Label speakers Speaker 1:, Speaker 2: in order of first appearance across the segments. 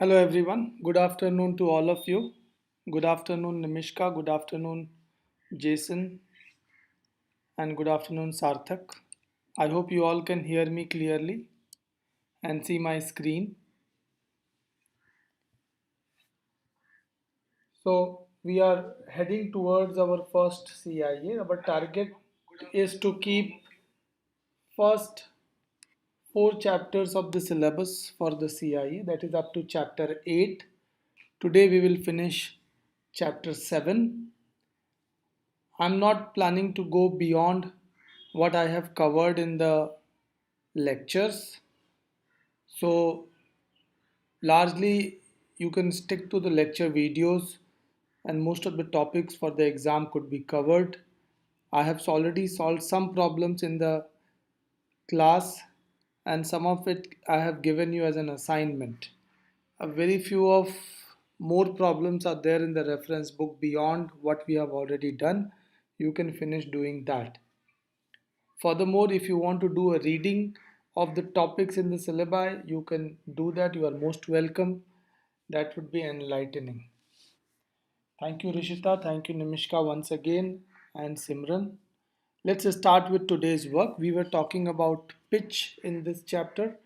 Speaker 1: Hello everyone. Good afternoon to all of you. Good afternoon Nimishka. Good afternoon Jason. And good afternoon Sarthak. I hope you all can hear me clearly and see my screen. So we are heading towards our first CIA. Our target is to keep first four chapters of the syllabus for the CIA, that is up to chapter 8. Today we will finish chapter 7. I'm not planning to go beyond what I have covered in the lectures. So, largely, you can stick to the lecture videos, and most of the topics for the exam could be covered. I have already solved some problems in the class, and some of it I have given you as an assignment. A very few of more problems are there in the reference book beyond what we have already done. You can finish doing that. Furthermore, if you want to do a reading of the topics in the syllabi, you can do that. You are most welcome. That would be enlightening. Thank you, Rishita. Thank you, Nimishka, once again, and Simran. Let's start with today's work. We were talking about pitch in this chapter.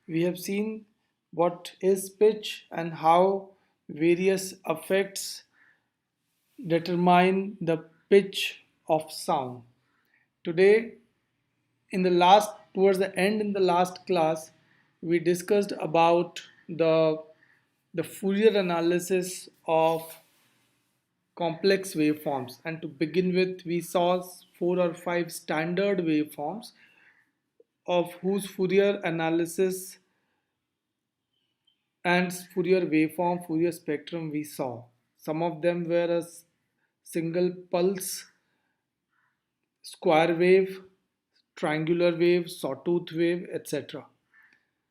Speaker 1: We have seen what is pitch and how various effects determine the pitch of sound. Today, in the last towards the end in the last class, we discussed about the Fourier analysis of complex waveforms, and to begin with we saw four or five standard waveforms of whose Fourier analysis and Fourier waveform, Fourier spectrum we saw. Some of them were a single pulse, square wave, triangular wave, sawtooth wave, etc.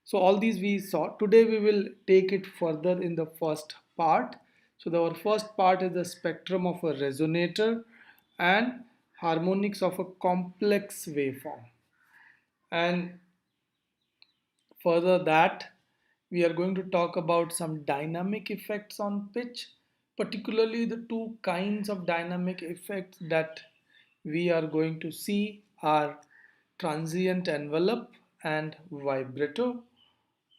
Speaker 1: So all these we saw. Today we will take it further in the first part. So our first part is the spectrum of a resonator and harmonics of a complex waveform. And further that, we are going to talk about some dynamic effects on pitch, particularly the two kinds of dynamic effects that we are going to see are transient envelope and vibrato.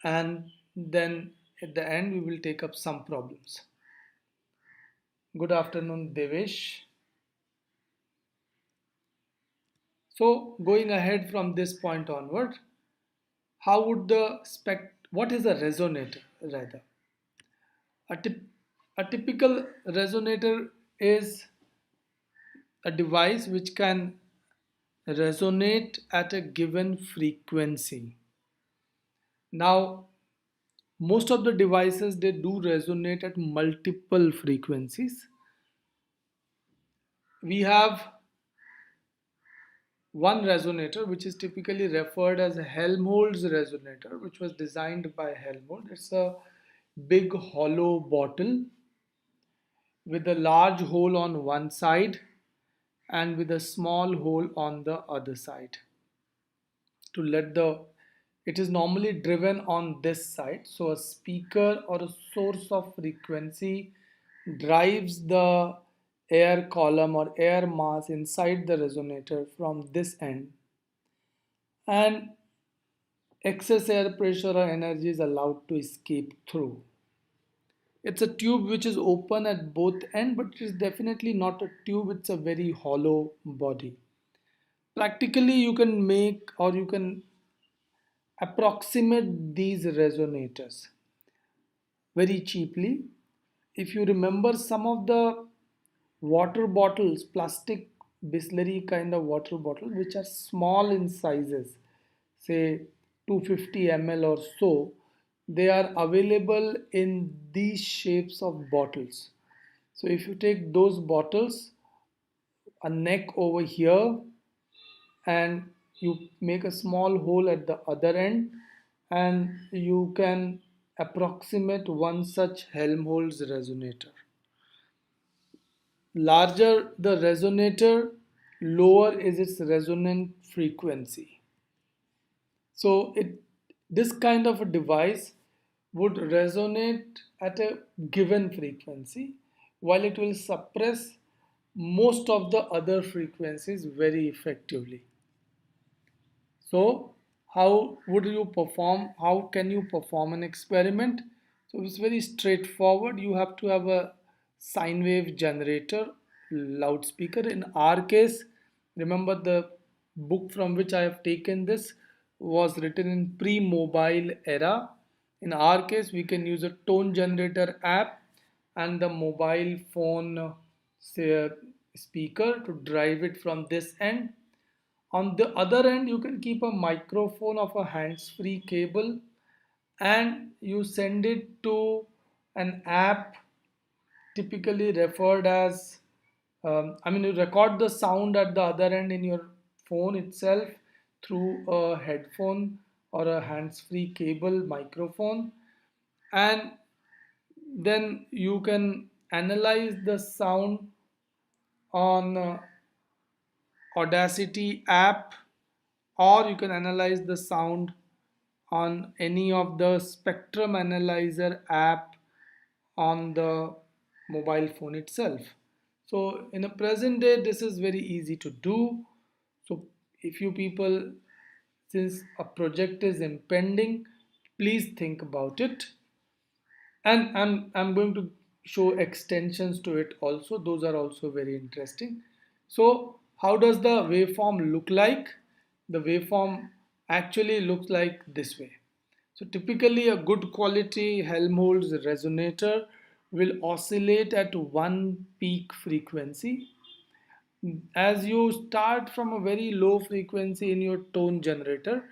Speaker 1: And then at the end we will take up some problems. Good afternoon, Devesh. So going ahead from this point onward, how would the what is a resonator rather? A, tip, a typical resonator is a device which can resonate at a given frequency. Now, most of the devices they do resonate at multiple frequencies. We have one resonator which is typically referred as a Helmholtz resonator, which was designed by Helmholtz. It's a big hollow bottle with a large hole on one side and with a small hole on the other side to let the it is normally driven on this side, so a speaker or a source of frequency drives the air column or air mass inside the resonator from this end, and excess air pressure or energy is allowed to escape through. It's a tube which is open at both ends, but it is definitely not a tube, it's a very hollow body. Practically, you can make or you can approximate these resonators very cheaply. If you remember some of the water bottles, plastic Bisleri kind of water bottles, which are small in sizes, say 250 ml or so, they are available in these shapes of bottles. So if you take those bottles, a neck over here, and you make a small hole at the other end, and you can approximate one such Helmholtz resonator. Larger the resonator, lower is its resonant frequency. So this kind of a device would resonate at a given frequency, while it will suppress most of the other frequencies very effectively. So, how would you perform? How can you perform an experiment? So, it's very straightforward. You have to have a sine wave generator, loudspeaker. In our case, remember the book from which I have taken this was written in pre-mobile era. In our case, we can use a tone generator app and the mobile phone say, speaker to drive it from this end. On the other end, you can keep a microphone of a hands-free cable and you send it to an app typically referred as, you record the sound at the other end in your phone itself through a headphone or a hands-free cable microphone, and then you can analyze the sound on Audacity app, or you can analyze the sound on any of the spectrum analyzer app on the mobile phone itself. So in a present day this is very easy to do. So if you people, since a project is impending, please think about it, and I'm going to show extensions to it also. Those are also very interesting. So how does the waveform look like? The waveform actually looks like this way. So typically a good quality Helmholtz resonator will oscillate at one peak frequency. As you start from a very low frequency in your tone generator,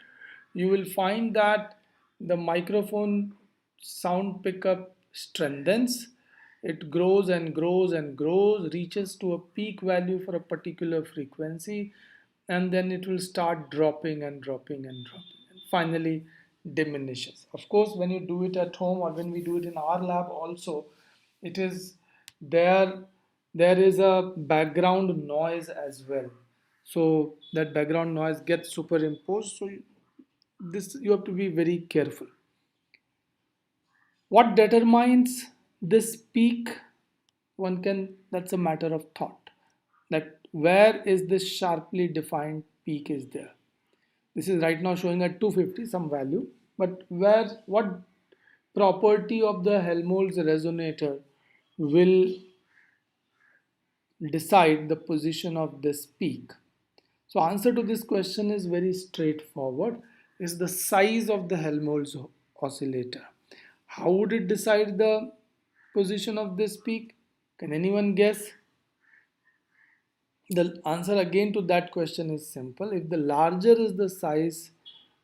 Speaker 1: you will find that the microphone sound pickup strengthens. It grows and grows and grows, reaches to a peak value for a particular frequency, and then it will start dropping and dropping and dropping, and finally diminishes. Of course, when you do it at home or when we do it in our lab also, it is there there is a background noise as well. So that background noise gets superimposed. So this you have to be very careful. What determines this peak? One can, that's a matter of thought. That where is this sharply defined peak is there? This is right now showing at 250 some value, but what property of the Helmholtz resonator will decide the position of this peak? So answer to this question is very straightforward. Is the size of the Helmholtz oscillator. How would it decide the position of this peak? Can anyone guess? The answer again to that question is simple. If the larger is the size,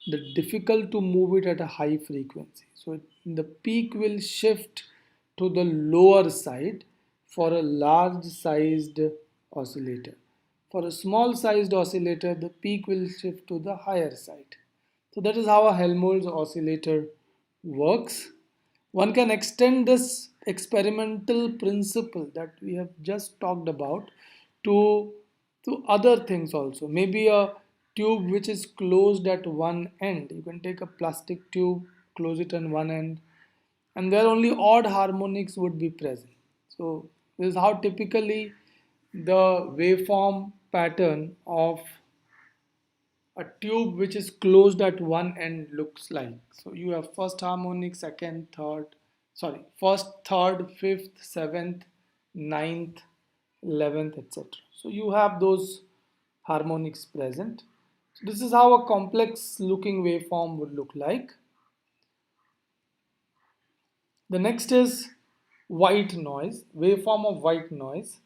Speaker 1: the difficult to move it at a high frequency. So the peak will shift to the lower side for a large sized oscillator. For a small sized oscillator, the peak will shift to the higher side. So that is how a Helmholtz oscillator works. One can extend this experimental principle that we have just talked about to, to other things also. Maybe a tube which is closed at one end. You can take a plastic tube, close it on one end, and where only odd harmonics would be present. So this is how typically the waveform pattern of a tube which is closed at one end looks like. So you have first harmonic, second, third, sorry, first, third, fifth, seventh, ninth, 11th, etc. So you have those harmonics present. So this is how a complex looking waveform would look like. The next is white noise, waveform of white noise.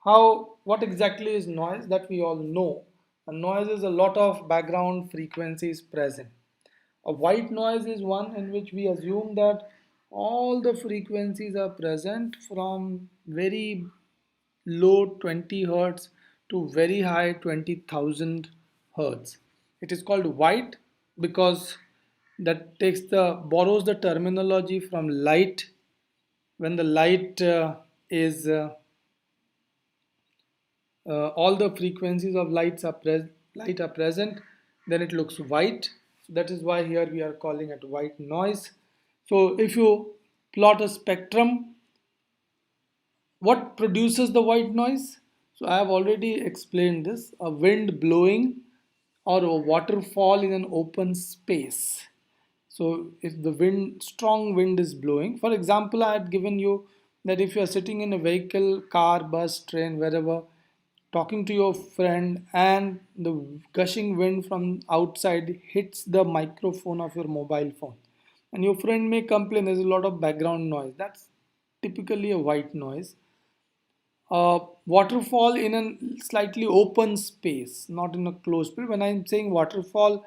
Speaker 1: What exactly is noise? That we all know. A noise is a lot of background frequencies present. A white noise is one in which we assume that all the frequencies are present from very low 20 hertz to very high 20,000 hertz. It is called white because that borrows the terminology from light. When the light is all the frequencies of light are present, then it looks white. So that is why here we are calling it white noise. So if you plot a spectrum, what produces the white noise? So I have already explained this. A wind blowing or a waterfall in an open space. So if the wind, strong wind is blowing, for example, I had given you that if you are sitting in a vehicle, car, bus, train, wherever, talking to your friend and the gushing wind from outside hits the microphone of your mobile phone, and your friend may complain there's a lot of background noise. That's typically a white noise. Waterfall in a slightly open space, not in a closed space. When I'm saying waterfall,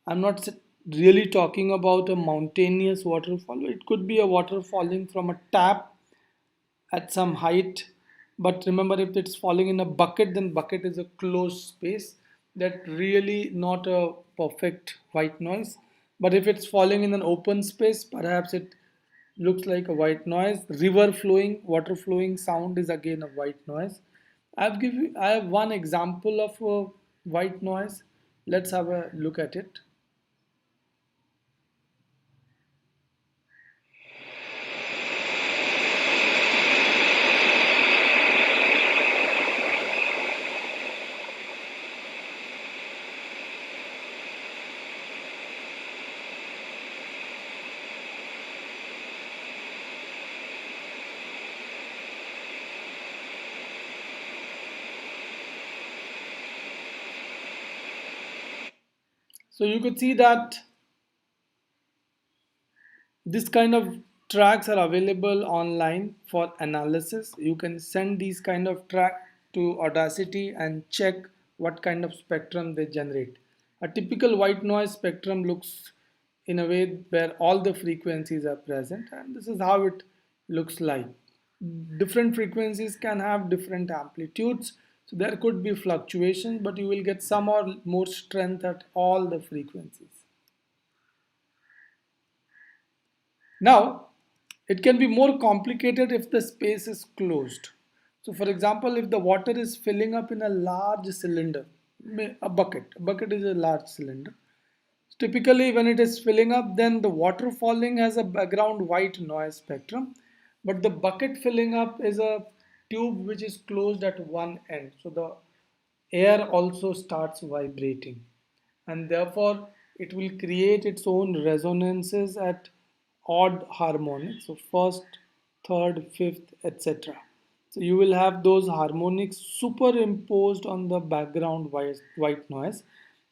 Speaker 1: I'm not really talking about a mountainous waterfall. It could be a water falling from a tap at some height. But remember, if it's falling in a bucket, then bucket is a closed space. That really not a perfect white noise. But if it's falling in an open space, perhaps it looks like a white noise. River flowing, water flowing sound is again a white noise. I have one example of a white noise. Let's have a look at it. So you could see that this kind of tracks are available online for analysis. You can send these kind of track to Audacity and check what kind of spectrum they generate. A typical white noise spectrum looks in a way where all the frequencies are present, and this is how it looks like. Different frequencies can have different amplitudes, so there could be fluctuations, but you will get some or more strength at all the frequencies. Now, it can be more complicated if the space is closed. So, for example, if the water is filling up in a large cylinder, a bucket is a large cylinder. Typically, when it is filling up, then the water falling has a background white noise spectrum, but the bucket filling up is a tube which is closed at one end. So, the air also starts vibrating, and therefore it will create its own resonances at odd harmonics, so first, third, fifth, etc. So you will have those harmonics superimposed on the background white noise,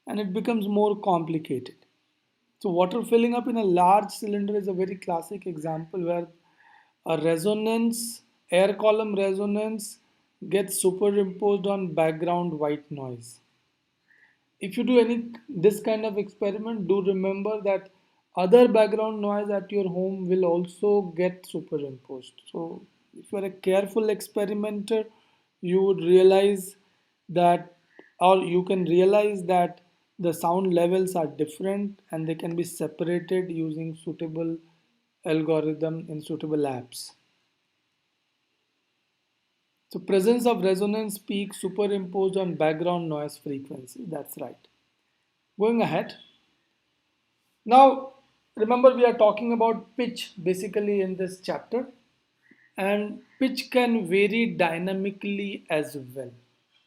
Speaker 1: and it becomes more complicated. So water filling up in a large cylinder is a very classic example where a resonance, air column resonance, gets superimposed on background white noise. If you do any this kind of experiment, do remember that other background noise at your home will also get superimposed. So if you are a careful experimenter, you would realize that, or you can realize that the sound levels are different and they can be separated using suitable algorithm in suitable apps. So presence of resonance peak superimposed on background noise frequency, that's right. Going ahead, now, remember we are talking about pitch basically in this chapter, and pitch can vary dynamically as well.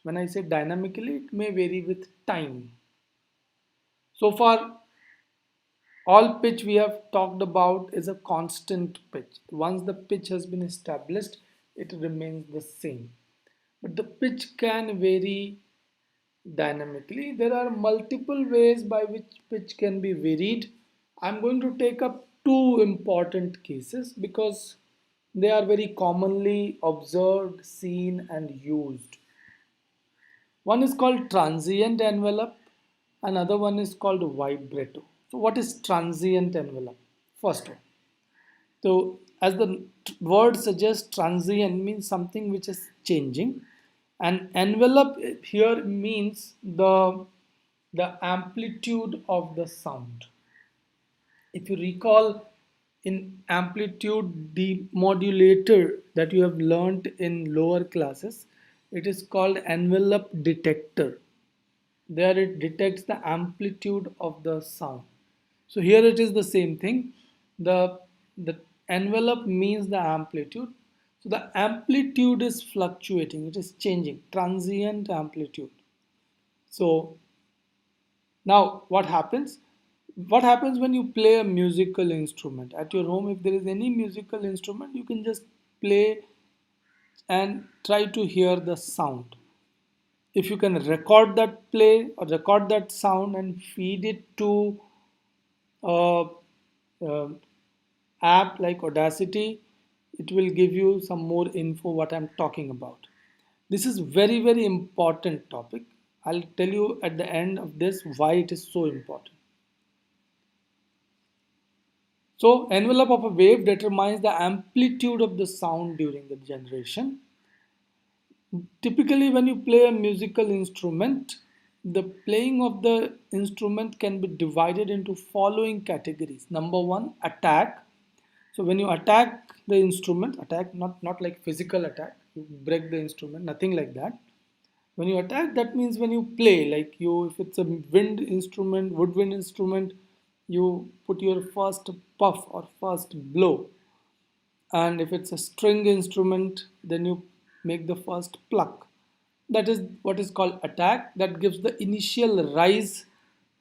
Speaker 1: When I say dynamically, it may vary with time. So far, all pitch we have talked about is a constant pitch. Once the pitch has been established, it remains the same. But the pitch can vary dynamically. There are multiple ways by which pitch can be varied. I'm going to take up two important cases because they are very commonly observed, seen, and used. One is called transient envelope, another one is called vibrato. So, what is transient envelope? First one. So, as the word suggests, transient means something which is changing, and envelope here means the amplitude of the sound. If you recall in amplitude, the modulator that you have learnt in lower classes, it is called envelope detector. There it detects the amplitude of the sound. So here it is the same thing. The The envelope means the amplitude. So the amplitude is fluctuating, it is changing, transient amplitude. So now what happens? What happens when you play a musical instrument at your home? If there is any musical instrument, you can just play and try to hear the sound. If you can record that play or record that sound and feed it to a, uh app like Audacity, it will give you some more info what I'm talking about. This is very important topic. I'll tell you at the end of this why it is so important. So envelope of a wave determines the amplitude of the sound during the generation. Typically, when you play a musical instrument, the playing of the instrument can be divided into following categories. Number one, attack. So when you attack the instrument, attack not like physical attack, you break the instrument, nothing like that. When you attack, that means when you play, like you, if it's a wind instrument, woodwind instrument, you put your first puff or first blow, and if it's a string instrument, then you make the first pluck. That is what is called attack. That gives the initial rise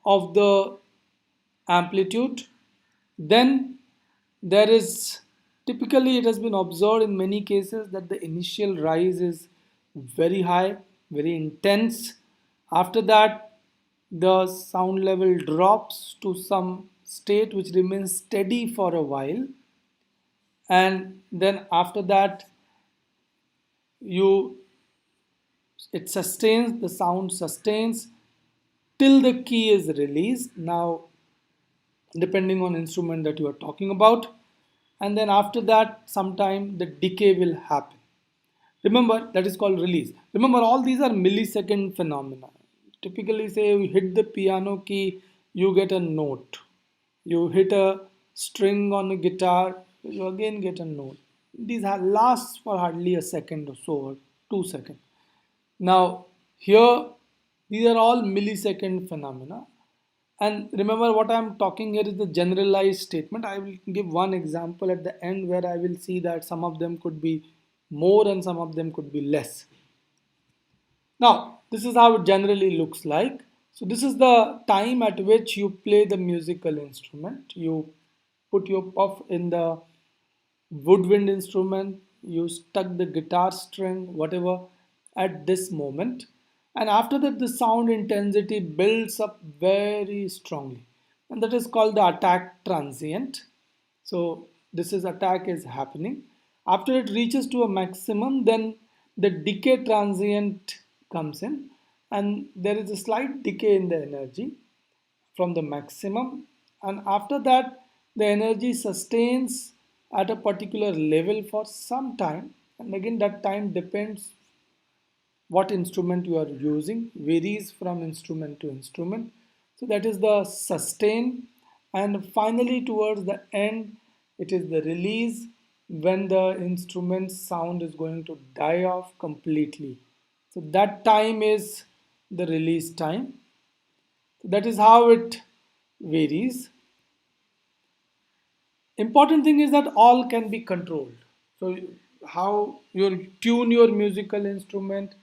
Speaker 1: of the amplitude. Then there is, typically it has been observed in many cases that the initial rise is very high, very intense. After that, the sound level drops to some state which remains steady for a while, and then after that you it sustains, the sound sustains till the key is released. Now depending on instrument that you are talking about, and then after that sometime the decay will happen. Remember, that is called release. Remember, all these are millisecond phenomena. Typically say you hit the piano key, you get a note. You hit a string on a guitar, you again get a note. These last for hardly a second or so, or 2 seconds. Now here, these are all millisecond phenomena. And remember, what I'm talking here is the generalized statement. I will give one example at the end where I will see that some of them could be more and some of them could be less. Now, this is how it generally looks like. So this is the time at which you play the musical instrument. You put your puff in the woodwind instrument, you stuck the guitar string, whatever, at this moment. And after that, the sound intensity builds up very strongly. And that is called the attack transient. So this is attack is happening. After it reaches to a maximum, then the decay transient comes in, and there is a slight decay in the energy from the maximum, and after that the energy sustains at a particular level for some time, and again that time depends what instrument you are using, varies from instrument to instrument. So that is the sustain, and finally towards the end it is the release, when the instrument sound is going to die off completely. So that time is the release time. So that is how it varies. Important thing is that all can be controlled. So how you tune your musical instrument,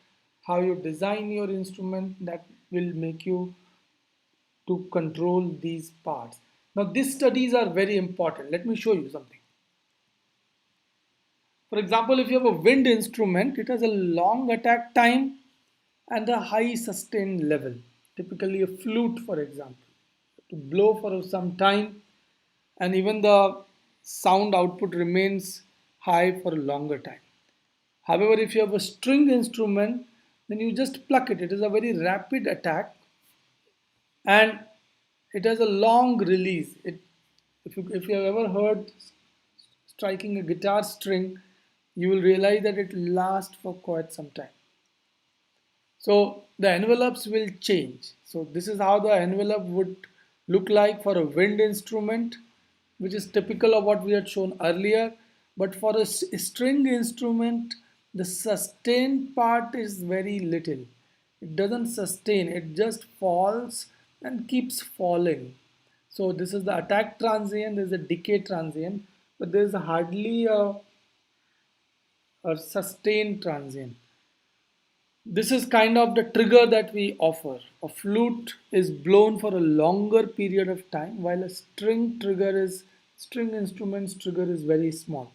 Speaker 1: how you design your instrument, that will make you to control these parts. Now these studies are very important. Let me show you something. For example, if you have a wind instrument, it has a long attack time and a high sustain level. Typically a flute, for example, to blow for some time, and even the sound output remains high for a longer time. However, if you have a string instrument, then you just pluck it. It is a very rapid attack and it has a long release. If you have ever heard striking a guitar string, you will realize that it lasts for quite some time. So the envelopes will change. So this is how the envelope would look like for a wind instrument, which is typical of what we had shown earlier. But for a string instrument, the sustain part is very little. It doesn't sustain, it just falls and keeps falling. So this is the attack transient, this is the decay transient. but there is hardly a sustained transient. This is kind of the trigger that we offer. A flute is blown for a longer period of time, while a string instrument's trigger is very small.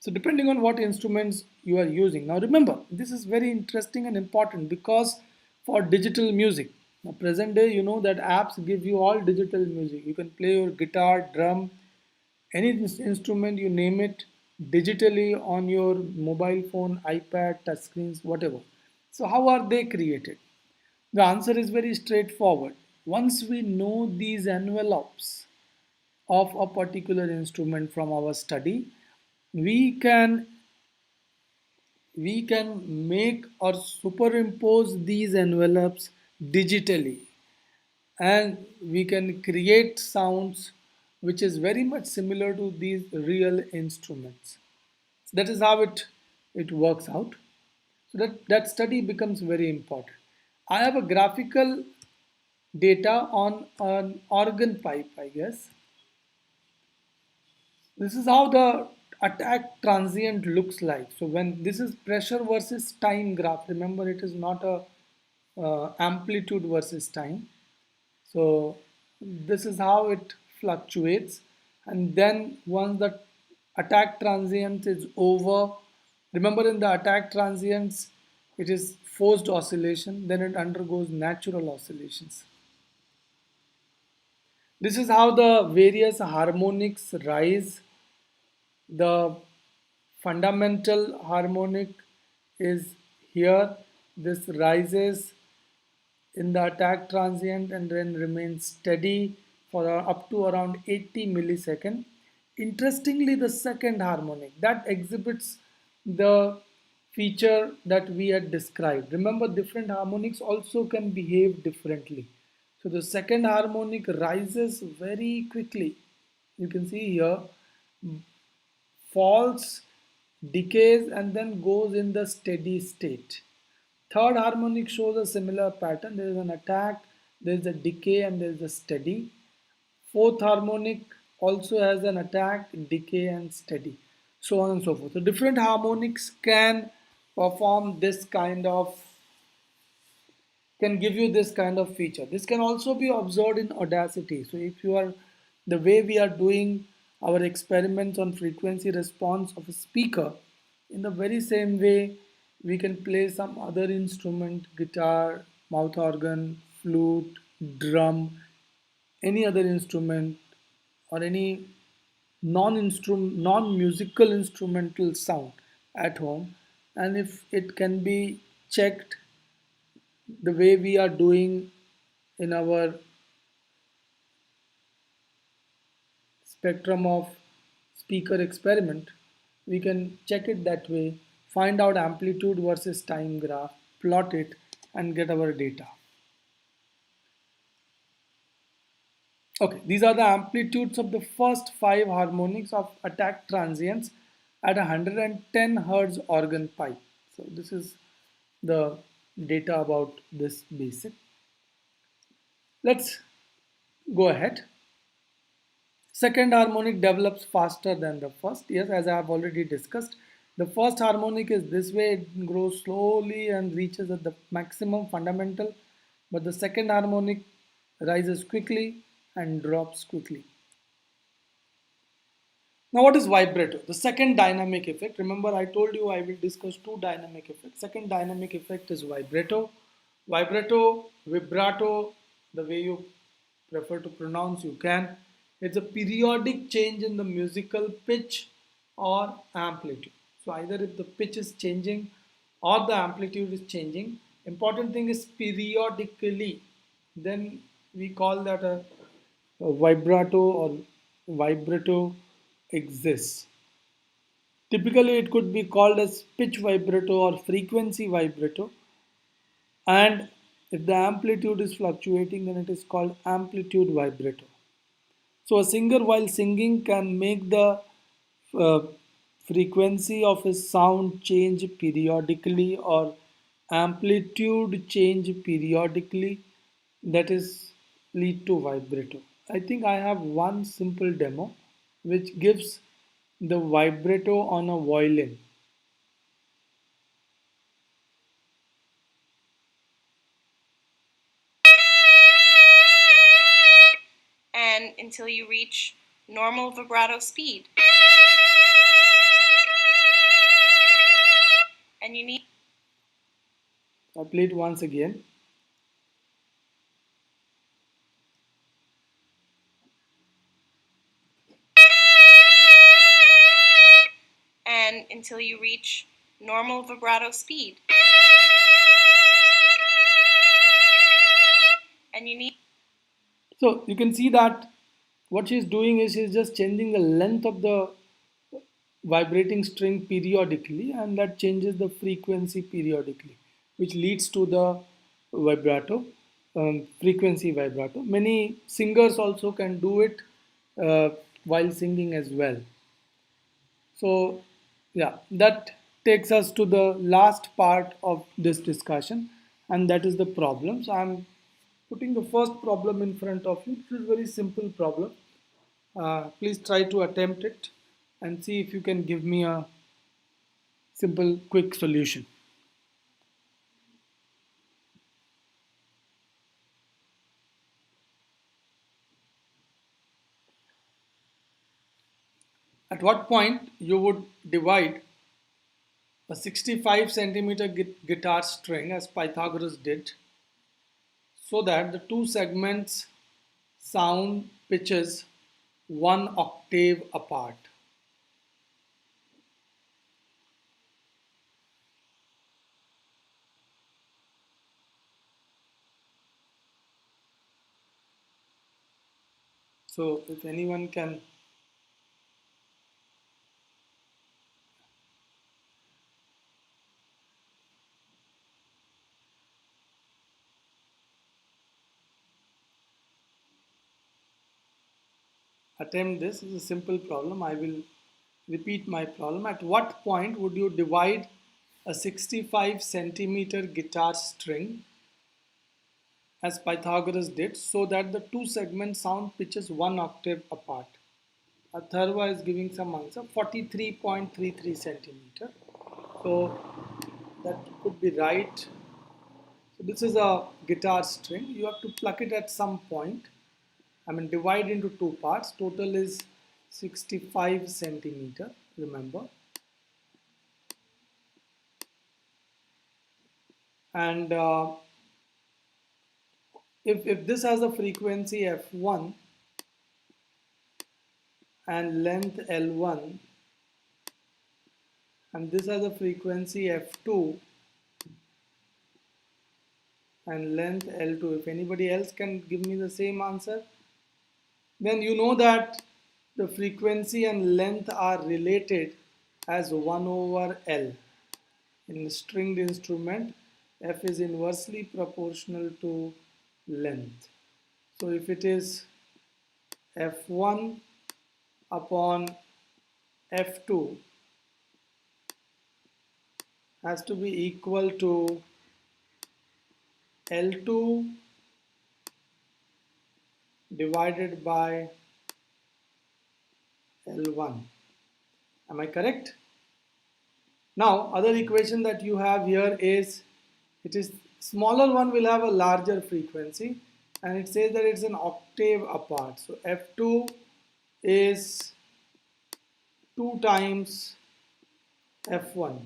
Speaker 1: So depending on what instruments you are using. Now remember, this is very interesting and important because for digital music, now present day you know that apps give you all digital music. You can play your guitar, drum, any instrument you name it digitally on your mobile phone, ipad, touchscreens, whatever. So how are they created? The answer is very straightforward. Once we know these envelopes of a particular instrument from our study, we can we can make or superimpose these envelopes digitally, and we can create sounds which is very much similar to these real instruments. That is how it works out. So that study becomes very important. I have a graphical data on an organ pipe, I guess. This is how the attack transient looks like. So when this is pressure versus time graph, remember it is not a amplitude versus time. So this is how it fluctuates, and then once the attack transient is over, remember in the attack transients it is forced oscillation, then it undergoes natural oscillations. This is how the various harmonics rise. The fundamental harmonic is here. This rises in the attack transient and then remains steady for up to around 80 millisecond. Interestingly, the second harmonic that exhibits the feature that we had described. Remember, different harmonics also can behave differently. So the second harmonic rises very quickly. You can see here, falls, decays, and then goes in the steady state. Third harmonic shows a similar pattern. There is an attack, there is a decay, and there is a steady. Fourth harmonic also has an attack, decay, and steady. So on and so forth. So different harmonics perform this kind of can give you this kind of feature. This can also be observed in Audacity. So if you are the way we are doing our experiments on frequency response of a speaker, in the very same way we can play some other instrument, guitar, mouth organ, flute, drum, any other instrument or any non-musical instrumental sound at home, and if it can be checked the way we are doing in our spectrum of speaker experiment, we can check it that way, find out amplitude versus time graph, plot it, and get our data. Okay, these are the amplitudes of the first 5 harmonics of attack transients at 110 Hertz organ pipe. So this is the data about this basic. Let's go ahead. Second harmonic develops faster than the first. Yes, as I have already discussed, the first harmonic is this way, it grows slowly and reaches at the maximum fundamental, but the second harmonic rises quickly and drops quickly. Now, what is vibrato? The second dynamic effect. Remember, I told you I will discuss 2 dynamic effects. Second dynamic effect is vibrato. Vibrato, vibrato, the way you prefer to pronounce, you can. It's a periodic change in the musical pitch or amplitude. So either if the pitch is changing or the amplitude is changing, important thing is periodically. Then we call that a vibrato or vibrato exists. Typically, it could be called as pitch vibrato or frequency vibrato. And if the amplitude is fluctuating, then it is called amplitude vibrato. So a singer while singing can make the uh, frequency of his sound change periodically or amplitude change periodically. That is lead to vibrato. I think I have one simple demo which gives the vibrato on a violin.
Speaker 2: And until you reach normal vibrato speed. And you need...
Speaker 1: I'll play it once again.
Speaker 2: And until you reach normal vibrato speed. And you need...
Speaker 1: So you can see that what she's doing is she's just changing the length of the vibrating string periodically, and that changes the frequency periodically, which leads to the vibrato, frequency vibrato. Many singers also can do it uh, while singing as well. So yeah, that takes us to the last part of this discussion, and that is the problem. So I'm putting the first problem in front of you. This is a very simple problem. Please try to attempt it and see if you can give me a simple, quick solution. At what point you would divide a 65 centimeter guitar string as Pythagoras did so that the two segments sound pitches one octave apart? So if anyone can attempt this, is a simple problem. I will repeat my problem. At what point would you divide a 65 centimeter guitar string as Pythagoras did so that the two segment sound pitches one octave apart? Atharva is giving some answer, 43.33 centimeter. So that could be right. So this is a guitar string. You have to pluck it at some point. I mean, divide into two parts. Total is 65 centimeter, remember. And if this has a frequency F1 and length L1, and this has a frequency F2 and length L2, if anybody else can give me the same answer, then you know that the frequency and length are related as 1 over L. In the stringed instrument, F is inversely proportional to length. So if it is F1 upon F2 has to be equal to L2 divided by L1. Am I correct? Now, other equation that you have here is, it is smaller one will have a larger frequency, and it says that it's an octave apart. So F2 is 2 times F1.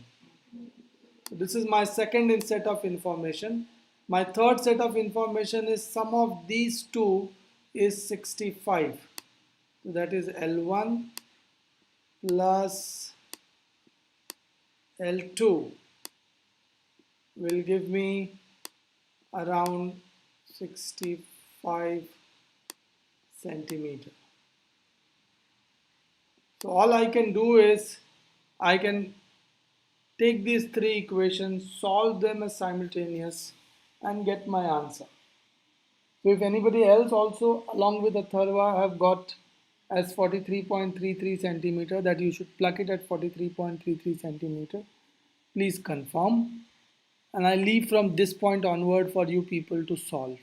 Speaker 1: So this is my second set of information. My third set of information is sum of these two is 65. So that is L1 plus L2 will give me around 65 centimeter. So all I can do is I can take these three equations, solve them as simultaneous, and get my answer. So if anybody else also along with Atharva have got as 43.33 centimeter, that you should plug it at 43.33 centimeter, please confirm. And I leave from this point onward for you people to solve.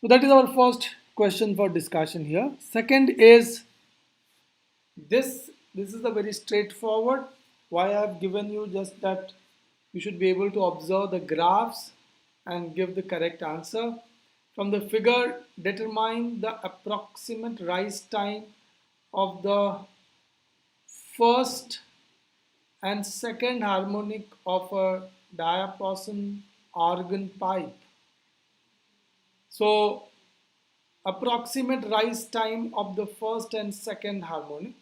Speaker 1: So that is our first question for discussion here. Second is this is a very straightforward. Why I have given you just that you should be able to observe the graphs and give the correct answer. From the figure, determine the approximate rise time of the first and second harmonic of a diapason organ pipe. So approximate rise time of the first and second harmonic.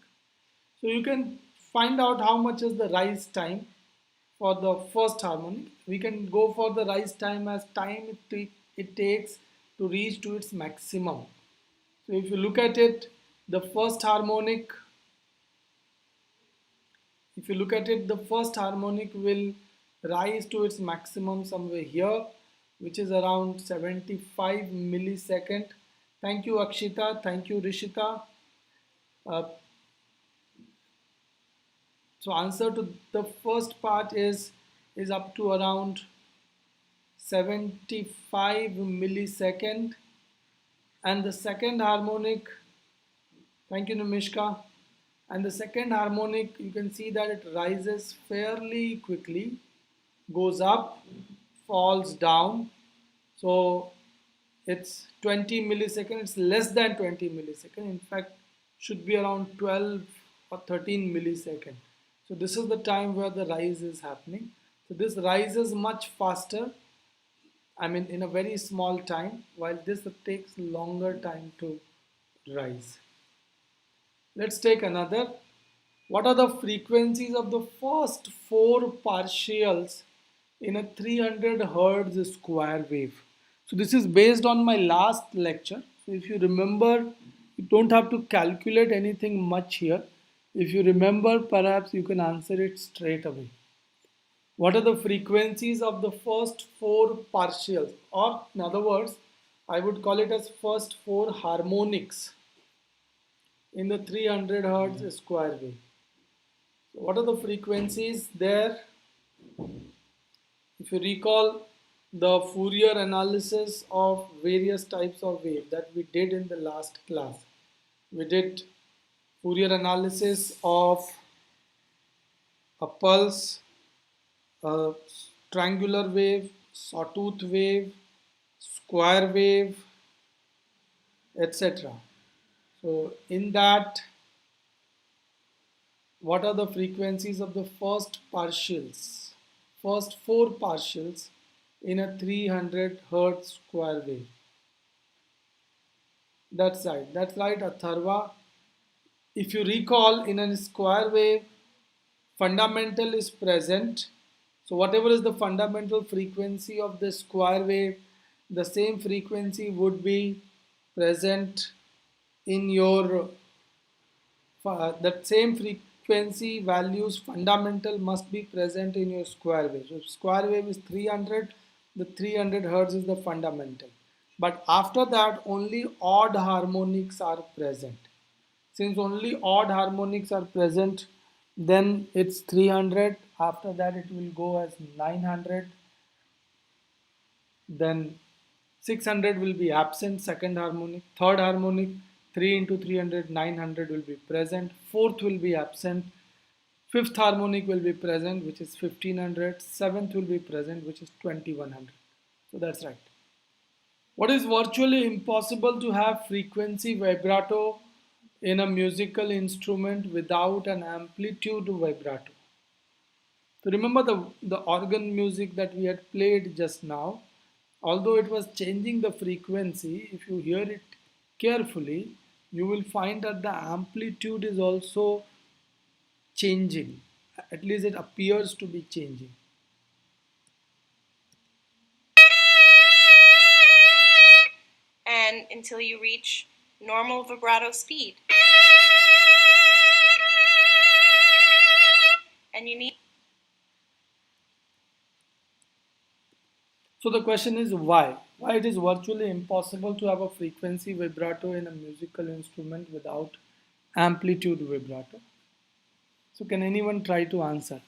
Speaker 1: So you can find out how much is the rise time for the first harmonic. We can go for the rise time as time it takes to reach to its maximum. So if you look at it, the first harmonic, if you look at it, the first harmonic will rise to its maximum somewhere here, which is around 75 millisecond. Thank you, Akshita. Thank you, Rishita. Uh, so answer to the first part is up to around 75 millisecond, and the second harmonic, thank you, Nimishka, and the second harmonic, you can see that it rises fairly quickly, goes up, falls down. So it's 20 millisecond, it's less than 20 millisecond, in fact should be around 12 or 13 millisecond. So this is the time where the rise is happening. So this rises much faster, I mean in a very small time, while this takes longer time to rise. Let's take another. What are the frequencies of the first four partials in a 300 hertz square wave? So this is based on my last lecture. So if you remember, you don't have to calculate anything much here. If you remember, perhaps you can answer it straight away. What are the frequencies of the first four partials? Or in other words, I would call it as first four harmonics in the 300 hertz square wave. So what are the frequencies there? If you recall the Fourier analysis of various types of wave that we did in the last class, we did Fourier analysis of a pulse, a triangular wave, sawtooth wave, square wave, etc. So in that, what are the frequencies of the first partials, first four partials in a 300 hertz square wave? That's right, Atharva. If you recall, in a square wave, fundamental is present. So whatever is the fundamental frequency of the square wave, the same frequency would be present in your that same frequency values fundamental must be present in your square wave. So if square wave is 300, the 300 hertz is the fundamental. But after that, only odd harmonics are present. Since only odd harmonics are present, then it's 300. After that, it will go as 900. Then 600 will be absent, second harmonic. Third harmonic, 3 into 300, 900 will be present. Fourth will be absent. Fifth harmonic will be present, which is 1500. Seventh will be present, which is 2100. So that's right. What is virtually impossible to have frequency vibrato in a musical instrument without an amplitude vibrato? So remember the organ music that we had played just now, although it was changing the frequency, if you hear it carefully, you will find that the amplitude is also changing. At least it appears to be changing.
Speaker 2: And until you reach normal vibrato speed. And you need.
Speaker 1: So the question is why? Why it is virtually impossible to have a frequency vibrato in a musical instrument without amplitude vibrato? So can anyone try to answer?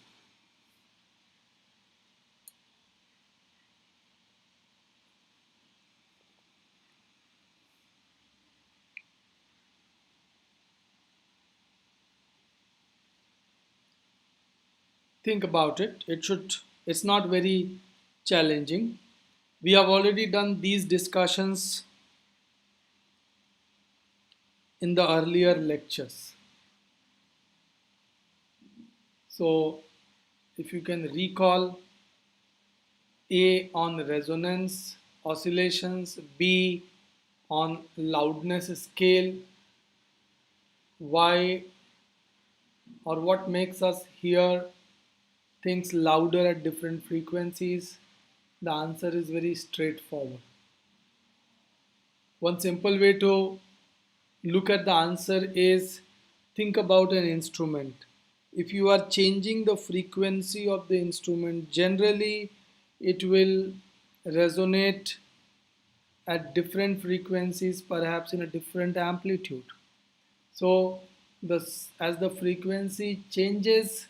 Speaker 1: think about it. It's not very challenging. We have already done these discussions in the earlier lectures. So if you can recall, A on resonance oscillations, B on loudness scale, why or what makes us hear things louder at different frequencies, the answer is very straightforward. One simple way to look at the answer is think about an instrument. If you are changing the frequency of the instrument, generally it will resonate at different frequencies, perhaps in a different amplitude. So, as the frequency changes,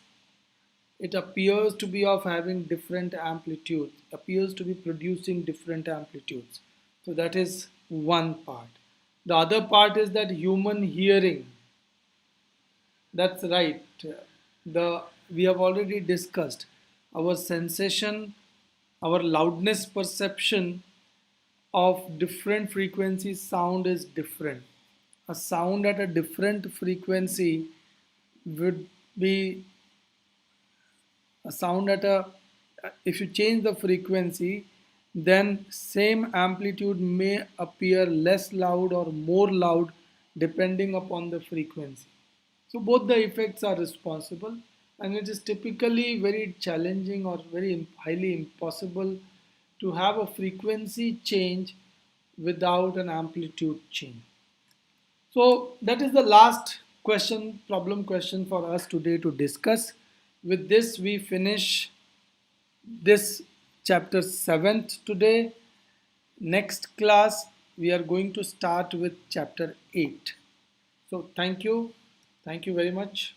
Speaker 1: it appears to be of having different amplitudes, appears to be producing different amplitudes. So that is one part. The other part is that human hearing. That's right. The we have already discussed our sensation, our loudness perception of different frequencies sound is different. A sound at a different frequency would be a sound at a if you change the frequency, then same amplitude may appear less loud or more loud depending upon the frequency. So both the effects are responsible, and it is typically very challenging or very highly impossible to have a frequency change without an amplitude change. So that is the last question, problem question for us today to discuss. With this, we finish this chapter 7th today. Next class, we are going to start with chapter 8. So thank you. Thank you very much.